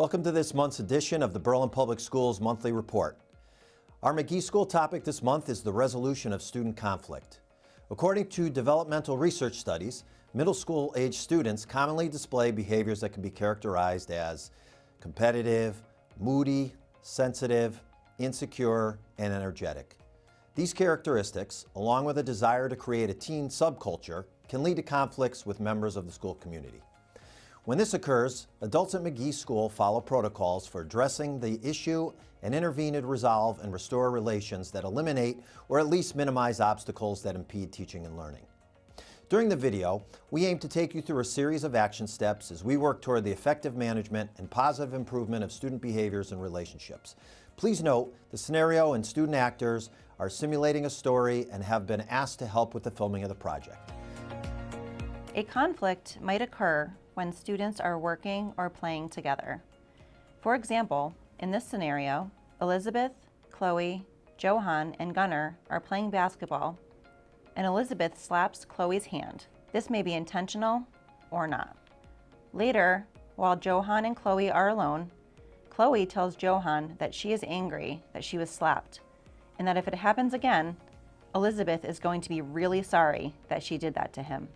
Welcome to this month's edition of the Berlin Public Schools Monthly Report. Our McGee School topic this month is the resolution of student conflict. According to developmental research studies, middle school age students commonly display behaviors that can be characterized as competitive, moody, sensitive, insecure, and energetic. These characteristics, along with a desire to create a teen subculture, can lead to conflicts with members of the school community. When this occurs, adults at McGee School follow protocols for addressing the issue and intervene to resolve and restore relations that eliminate or at least minimize obstacles that impede teaching and learning. During the video, we aim to take you through a series of action steps as we work toward the effective management and positive improvement of student behaviors and relationships. Please note, the scenario and student actors are simulating a story and have been asked to help with the filming of the project. A conflict might occur when students are working or playing together. For example, in this scenario, Elizabeth, Chloe, Johan, and Gunnar are playing basketball, and Elizabeth slaps Chloe's hand. This may be intentional or not. Later, while Johan and Chloe are alone, Chloe tells Johan that she is angry that she was slapped, and that if it happens again, Elizabeth is going to be really sorry that she did that to him.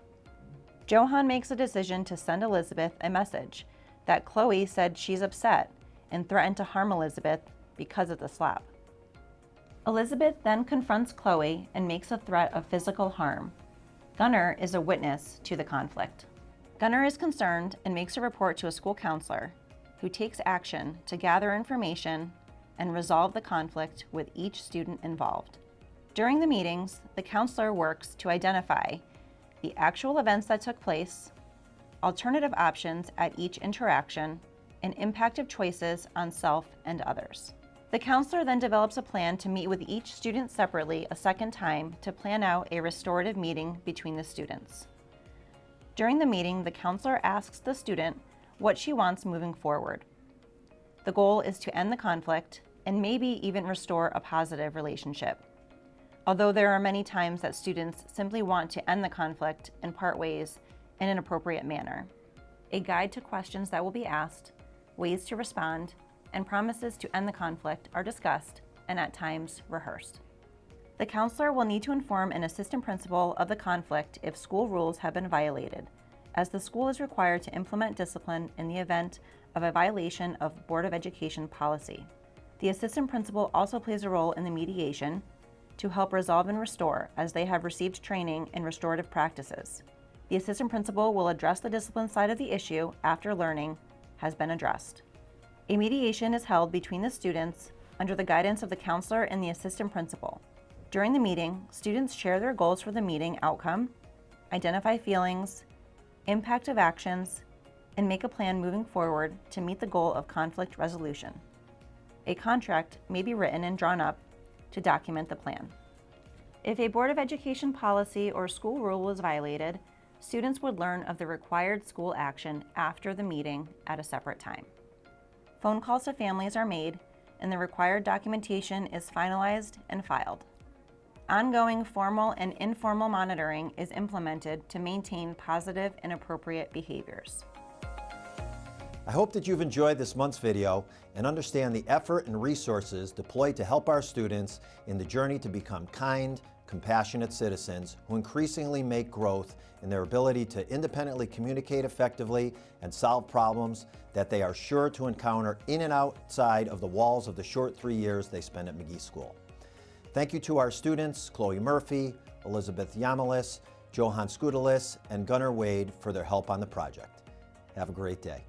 Johan makes a decision to send Elizabeth a message that Chloe said she's upset and threatened to harm Elizabeth because of the slap. Elizabeth then confronts Chloe and makes a threat of physical harm. Gunnar is a witness to the conflict. Gunnar is concerned and makes a report to a school counselor, who takes action to gather information and resolve the conflict with each student involved. During the meetings, the counselor works to identify the actual events that took place, alternative options at each interaction, and impact of choices on self and others. The counselor then develops a plan to meet with each student separately a second time to plan out a restorative meeting between the students. During the meeting, the counselor asks the student what she wants moving forward. The goal is to end the conflict and maybe even restore a positive relationship. Although there are many times that students simply want to end the conflict and part ways in an appropriate manner. A guide to questions that will be asked, ways to respond, and promises to end the conflict are discussed and at times rehearsed. The counselor will need to inform an assistant principal of the conflict if school rules have been violated, as the school is required to implement discipline in the event of a violation of Board of Education policy. The assistant principal also plays a role in the mediation to help resolve and restore, as they have received training in restorative practices. The assistant principal will address the discipline side of the issue after learning has been addressed. A mediation is held between the students under the guidance of the counselor and the assistant principal. During the meeting, students share their goals for the meeting outcome, identify feelings, impact of actions, and make a plan moving forward to meet the goal of conflict resolution. A contract may be written and drawn up to document the plan. If a Board of Education policy or school rule was violated, students would learn of the required school action after the meeting at a separate time. Phone calls to families are made, and the required documentation is finalized and filed. Ongoing formal and informal monitoring is implemented to maintain positive and appropriate behaviors. I hope that you've enjoyed this month's video and understand the effort and resources deployed to help our students in the journey to become kind, compassionate citizens who increasingly make growth in their ability to independently communicate effectively and solve problems that they are sure to encounter in and outside of the walls of the short 3 years they spend at McGee School. Thank you to our students, Chloe Murphy, Elizabeth Yamalis, Johan Skudalis, and Gunnar Wade for their help on the project. Have a great day.